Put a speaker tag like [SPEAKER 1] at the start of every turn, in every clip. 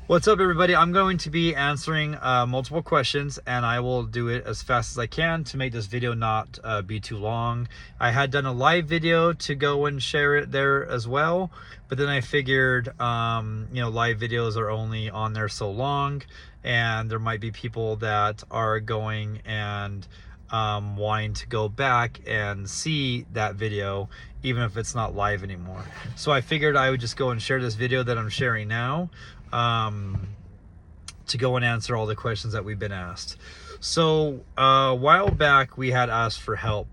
[SPEAKER 1] What's up, everybody? I'm going to be answering multiple questions, and I will do it as fast as I can to make this video not be too long. I had done a live video to go and share it there as well, but then I figured, live videos are only on there so long, and there might be people that are going and wanting to go back and see that video, even if it's not live anymore. So I figured I would just go and share this video that I'm sharing now, to go and answer all the questions that we've been asked. So a while back we had asked for help,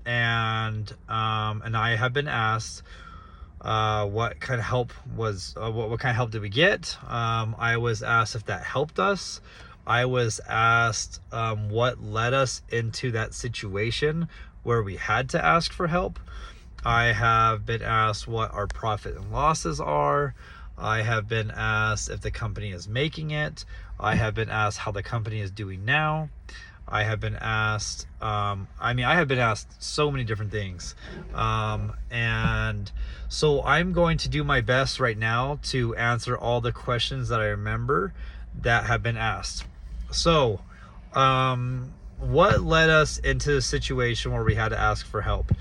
[SPEAKER 1] and I have been asked what kind of help was what kind of help did we get. I was asked if that helped us. I was asked what led us into that situation where we had to ask for help. I have been asked what our profit and losses are. I have been asked if the company is making it. I have been asked how the company is doing now. I have been asked, I have been asked so many different things. And so I'm going to do my best right now to answer all the questions that I remember that have been asked. So, what led us into the situation where we had to ask for help?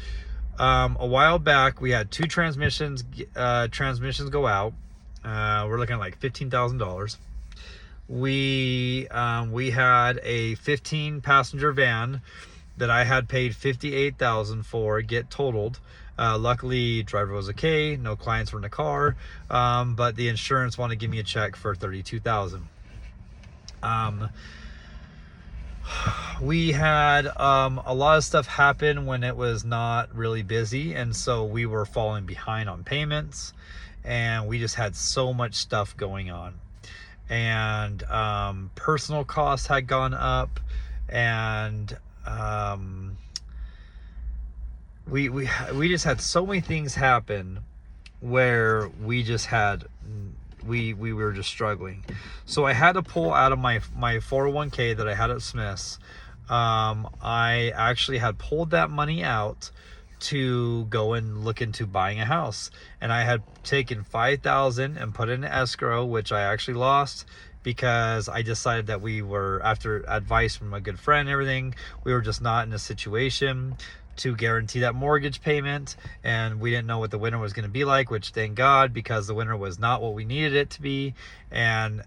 [SPEAKER 1] A while back, we had two transmissions go out. We're looking at like $15,000. We had a 15 passenger van that I had paid $58,000 for get totaled. Luckily, driver was okay. No clients were in the car. But the insurance wanted to give me a check for $32,000. We had a lot of stuff happen when it was not really busy, and so we were falling behind on payments, and we just had so much stuff going on, and personal costs had gone up, and we just had so many things happen where we just had we were just struggling. So I had to pull out of my 401k that I had at Smith's. I actually had pulled that money out to go and look into buying a house, and I had taken $5,000 and put it in escrow, which I actually lost because I decided that we were, after advice from a good friend and everything, we were just not in a situation to guarantee that mortgage payment, and we didn't know what the winter was going to be like, which thank God, because the winter was not what we needed it to be, and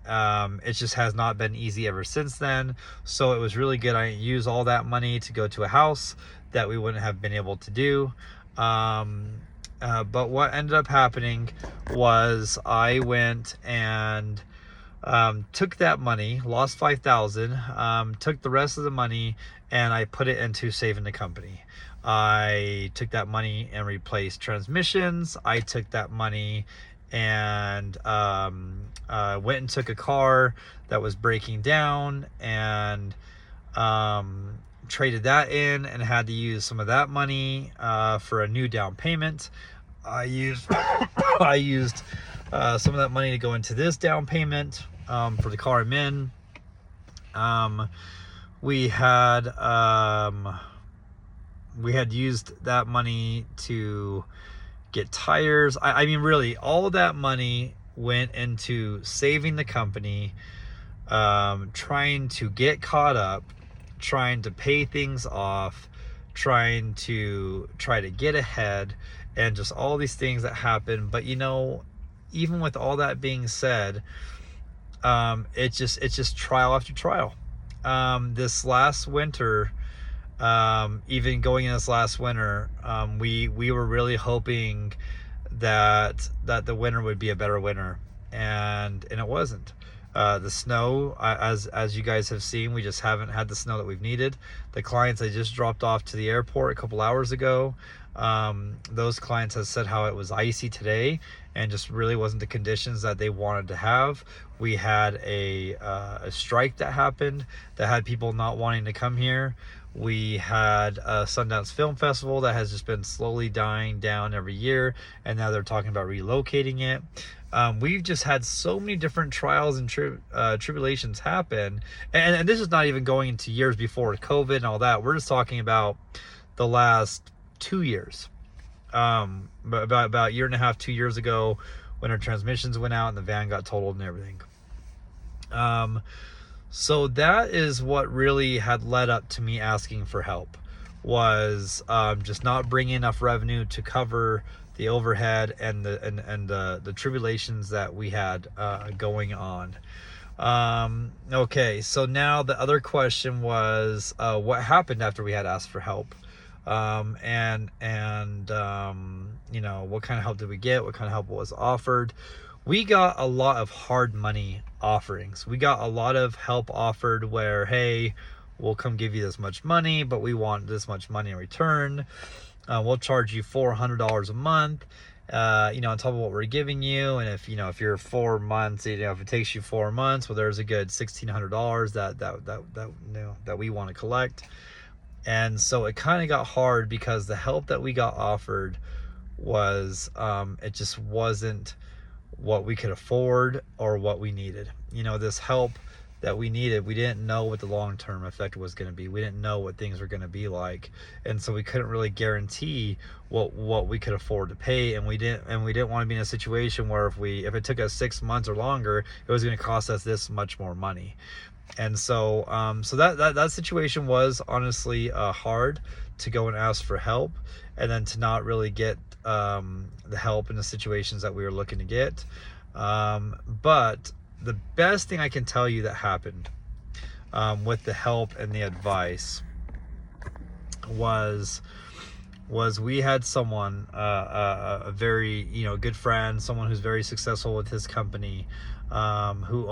[SPEAKER 1] it just has not been easy ever since then. So it was really good I used all that money to go to a house that we wouldn't have been able to do. But what ended up happening was I went and took that money, lost $5,000, took the rest of the money, and I put it into saving the company. I took that money and replaced transmissions. I took that money and went and took a car that was breaking down and traded that in, and had to use some of that money for a new down payment. I used some of that money to go into this down payment for the car I'm in. We had used that money to get tires. I mean, really, all of that money went into saving the company, trying to get caught up, trying to pay things off, trying to get ahead, and just all these things that happen. But even with all that being said, it's just trial after trial. This last winter, even going in this last winter, we were really hoping that the winter would be a better winter, and it wasn't. The snow, as you guys have seen, we just haven't had the snow that we've needed. The clients I just dropped off to the airport a couple hours ago, those clients have said how it was icy today and just really wasn't the conditions that they wanted to have. We had a strike that happened that had people not wanting to come here. We had a Sundance Film Festival that has just been slowly dying down every year, and now they're talking about relocating it. We've just had so many different trials and tribulations happen, and this is not even going into years before COVID and all that. We're just talking about the last 2 years. About a year and a half, 2 years ago, when our transmissions went out and the van got totaled and everything. So that is what really had led up to me asking for help, was just not bringing enough revenue to cover the overhead and the tribulations that we had going on. Okay, so now the other question was, what happened after we had asked for help? You know, what kind of help did we get? What kind of help was offered? We got a lot of hard money offerings. We got a lot of help offered where, hey, we'll come give you this much money, but we want this much money in return. We'll charge you $400 a month, you know, on top of what we're giving you. And if, you know, if you're 4 months, you know, if it takes you 4 months, well, there's a good $1,600 that we want to collect. And so it kind of got hard because the help that we got offered was, it just wasn't what we could afford or what we needed. You know, this help that we needed, we didn't know what the long-term effect was going to be. We didn't know what things were going to be like, and so we couldn't really guarantee what we could afford to pay. And we didn't want to be in a situation where if it took us 6 months or longer, it was going to cost us this much more money. And so that situation was honestly hard, to go and ask for help and then to not really get the help in the situations that we were looking to get. But the best thing I can tell you that happened with the help and the advice was we had someone, a very, you know, good friend, someone who's very successful with his company, who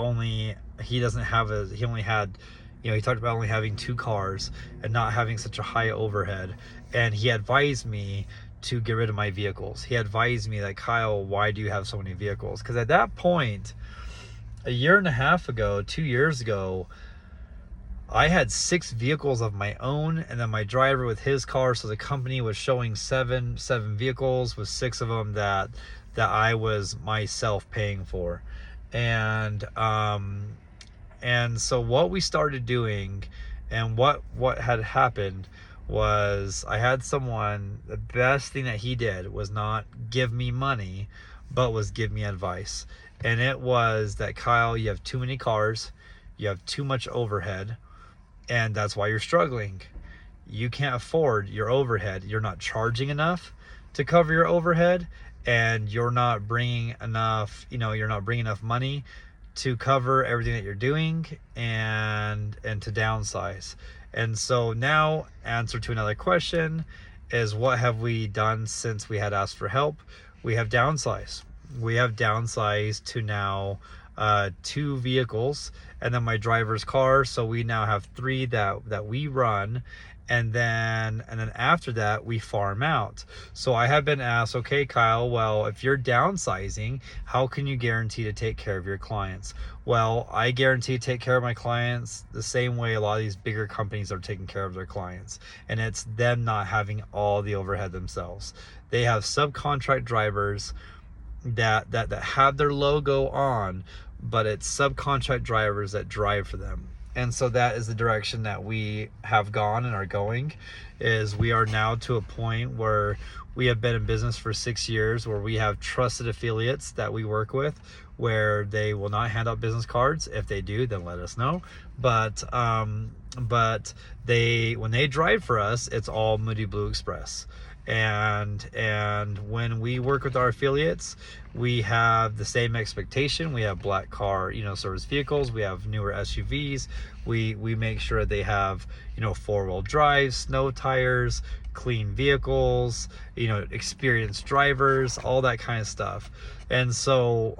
[SPEAKER 1] he only had, you know, he talked about only having 2 cars and not having such a high overhead. And he advised me to get rid of my vehicles. He advised me that, Kyle, why do you have so many vehicles? Because at that point, a year and a half ago, 2 years ago, I had 6 vehicles of my own, and then my driver with his car. So the company was showing seven vehicles, with 6 of them that I was myself paying for. And so what we started doing, and what had happened, was I had someone, the best thing that he did was not give me money, but was give me advice. And it was that, Kyle, you have too many cars, you have too much overhead, and that's why you're struggling. You can't afford your overhead. You're not charging enough to cover your overhead, and you're not bringing enough, you know, you're not bringing enough money to cover everything that you're doing and to downsize. And so now, answer to another question is, what have we done since we had asked for help? We have downsized. We have downsized to now 2 vehicles, and then my driver's car. So we now have 3 that we run, and then after that we farm out. So I have been asked, okay, Kyle, well, if you're downsizing, how can you guarantee to take care of your clients? Well, I guarantee to take care of my clients the same way a lot of these bigger companies are taking care of their clients, and it's them not having all the overhead themselves. They have subcontract drivers that have their logo on, but it's subcontract drivers that drive for them. And so that is the direction that we have gone and are going. Is we are now to a point where we have been in business for 6 years, where we have trusted affiliates that we work with, where they will not hand out business cards. If they do, then let us know. But when they drive for us, it's all MOODYBLU Express. And when we work with our affiliates, we have the same expectation. We have black car, you know, service vehicles. We have newer SUVs. We make sure they have, you know, 4-wheel drive, snow tires, clean vehicles, you know, experienced drivers, all that kind of stuff. And so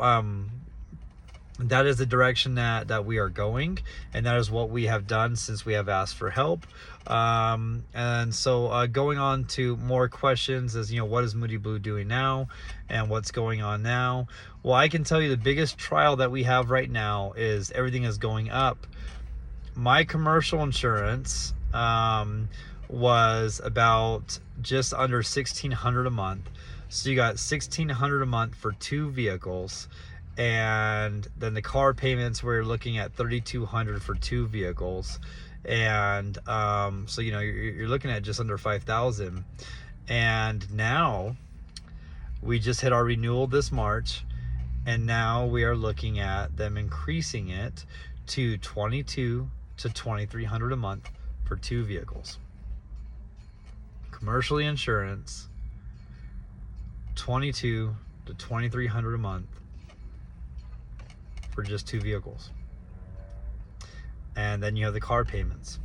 [SPEAKER 1] that is the direction that we are going, and that is what we have done since we have asked for help. And so going on to more questions is, you know, what is MOODYBLU doing now and what's going on now? Well, I can tell you the biggest trial that we have right now is everything is going up. My commercial insurance was about just under $1,600 a month. So you got $1,600 a month for 2 vehicles. And then the car payments, we're looking at $3,200 for 2 vehicles. And so, you know, you're looking at just under $5,000. And now we just hit our renewal this March, And now we are looking at them increasing it to $2,200 to $2,300 a month for 2 vehicles. Commercially insurance, $2,200 to $2,300 a month for just 2 vehicles. And then you have the car payments,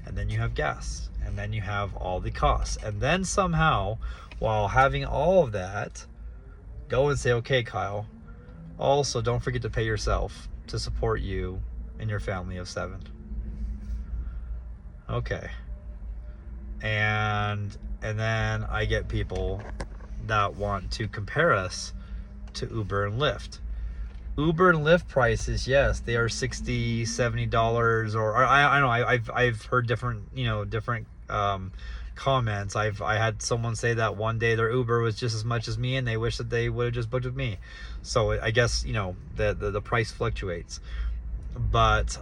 [SPEAKER 1] and then you have gas, and then you have all the costs. And then somehow, while having all of that, go and say, okay, Kyle, also don't forget to pay yourself to support you and your family of 7. Okay. And then I get people that want to compare us to Uber and Lyft. Uber and Lyft prices, yes, they are $60, $70, or I don't know. I've heard different comments. I had someone say that one day their Uber was just as much as me, and they wish that they would have just booked with me. So I guess the price fluctuates, but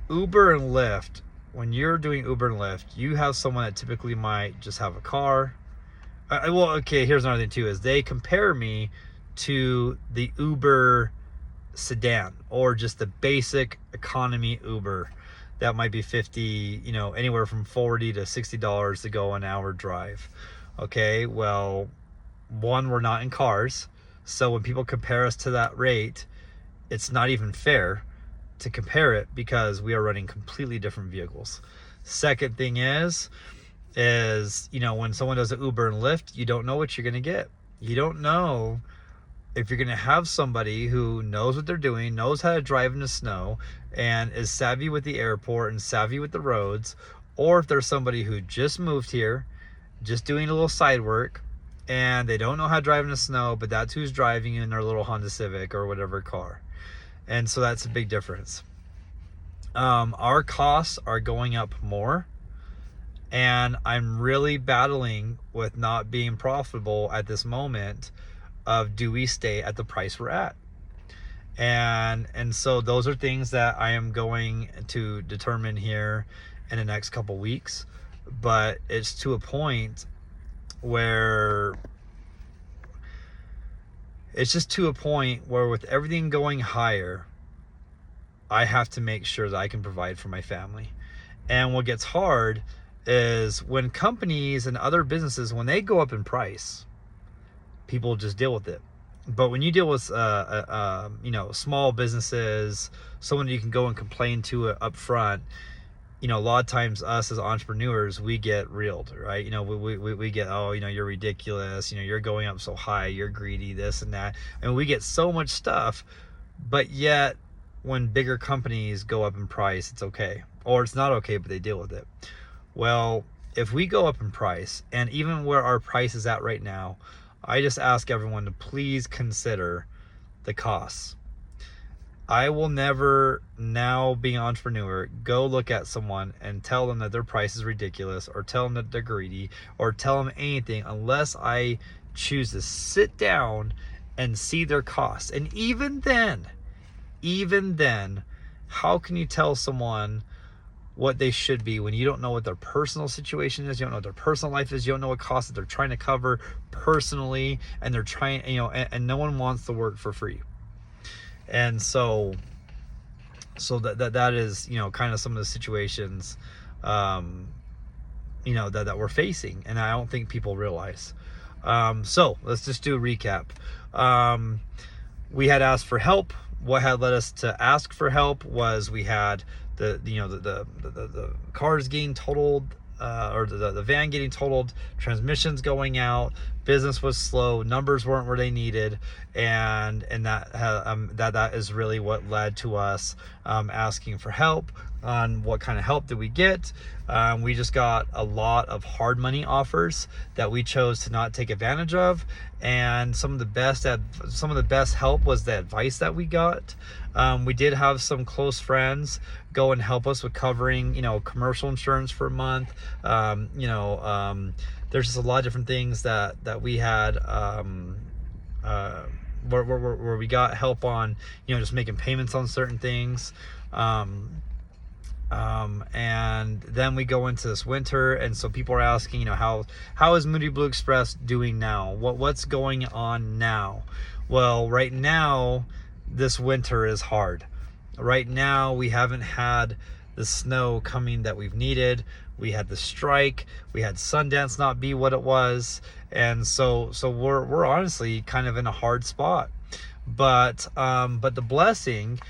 [SPEAKER 1] Uber and Lyft, when you're doing Uber and Lyft, you have someone that typically might just have a car. Well, okay, here's another thing too, is they compare me to the Uber sedan, or just the basic economy Uber that might be 50, anywhere from $40 to $60 to go an hour drive. Okay, well, one, we're not in cars, so when people compare us to that rate, it's not even fair to compare it, because we are running completely different vehicles. Second thing is when someone does an Uber and Lyft, you don't know what you're going to get. You don't know if you're going to have somebody who knows what they're doing, knows how to drive in the snow, and is savvy with the airport and savvy with the roads, or if there's somebody who just moved here, just doing a little side work, and they don't know how to drive in the snow, but that's who's driving in their little Honda Civic or whatever car. And so that's a big difference. Our costs are going up more, and I'm really battling with not being profitable at this moment of, do we stay at the price we're at? And so those are things that I am going to determine here in the next couple weeks. But it's to a point where with everything going higher, I have to make sure that I can provide for my family. And what gets hard is when companies and other businesses, when they go up in price, people just deal with it. But when you deal with small businesses, someone you can go and complain to up front, a lot of times us as entrepreneurs, we get reeled, right? We get, oh, you're ridiculous, you're going up so high, you're greedy, this and that, and we get so much stuff. But yet when bigger companies go up in price, it's okay, or it's not okay, but they deal with it. Well, if we go up in price, and even where our price is at right now, I just ask everyone to please consider the costs. I will never, now being an entrepreneur, go look at someone and tell them that their price is ridiculous, or tell them that they're greedy, or tell them anything, unless I choose to sit down and see their costs. And even then, how can you tell someone what they should be when you don't know what their personal situation is, you don't know what their personal life is, you don't know what costs that they're trying to cover personally, and they're trying, and no one wants to work for free. And so that is, kind of some of the situations, that we're facing, and I don't think people realize. So let's just do a recap. We had asked for help. What had led us to ask for help was we had the cars getting totaled, or the van getting totaled, transmissions going out, business was slow, numbers weren't where they needed, and that is really what led to us asking for help. On what kind of help did we get? We just got a lot of hard money offers that we chose to not take advantage of, and some of the best help was the advice that we got. We did have some close friends go and help us with covering, commercial insurance for a month. There's just a lot of different things that we had, where we got help on, just making payments on certain things. And then we go into this winter, and so people are asking, you know, how is Moody Blue Express doing now? What's going on now? Well, right now, this winter is hard. Right now, we haven't had the snow coming that we've needed. We had the strike. We had Sundance not be what it was, and so we're honestly kind of in a hard spot. But the blessing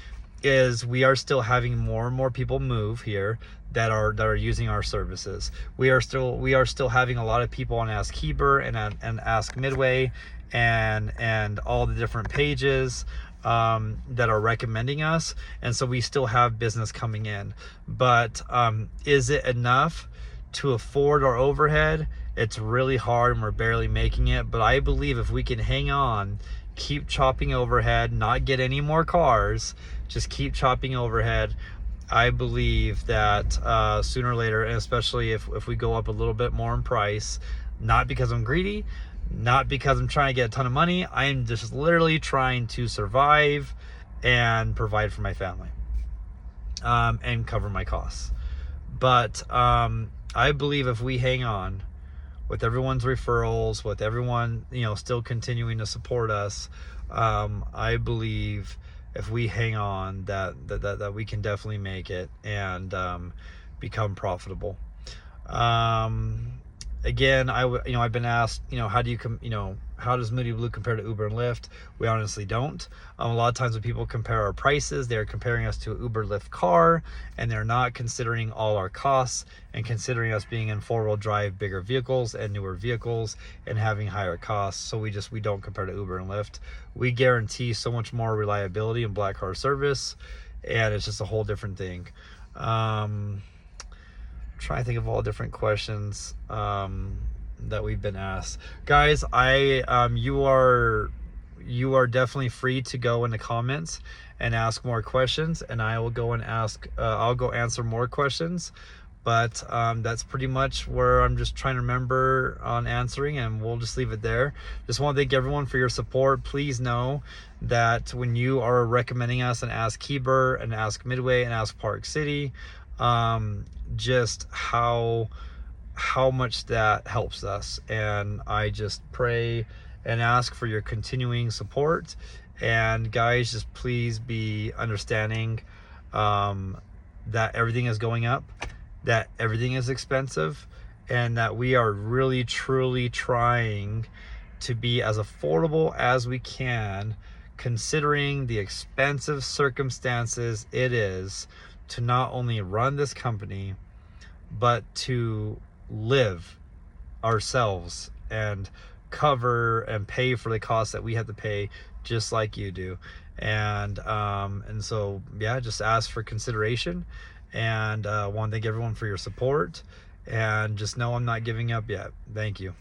[SPEAKER 1] is we are still having more and more people move here that are using our services. We are still having a lot of people on Ask Heber and Ask Midway and all the different pages that are recommending us, and so we still have business coming in. But is it enough to afford our overhead? It's really hard, and we're barely making it. But I believe if we can hang on, keep chopping overhead, not get any more cars, just keep chopping overhead, I believe that sooner or later, and especially if we go up a little bit more in price, not because I'm greedy, not because I'm trying to get a ton of money, I'm just literally trying to survive and provide for my family, and cover my costs. But I believe if we hang on with everyone's referrals, with everyone, you know, still continuing to support us, I believe if we hang on that we can definitely make it and become profitable. Again, I've been asked, you know, how does Moody Blue compare to Uber and Lyft? We honestly don't. A lot of times when people compare our prices, they're comparing us to an Uber Lyft car, and they're not considering all our costs and considering us being in four-wheel drive, bigger vehicles and newer vehicles and having higher costs. So we don't compare to Uber and Lyft. We guarantee so much more reliability and black car service, and it's just a whole different thing. Trying to think of all different questions that we've been asked. Guys, you are definitely free to go in the comments and ask more questions, and I will go and I'll go answer more questions. But that's pretty much where I'm just trying to remember on answering, and we'll just leave it there. Just want to thank everyone for your support. Please know that when you are recommending us and Ask Heber and Ask Midway and Ask Park City, just how much that helps us, and I just pray and ask for your continuing support. And guys, just please be understanding that everything is going up, that everything is expensive, and that we are really truly trying to be as affordable as we can, considering the expensive circumstances it is to not only run this company, but to live ourselves and cover and pay for the costs that we have to pay, just like you do. And so, yeah, just ask for consideration, and want to thank everyone for your support, and just know I'm not giving up yet. Thank you.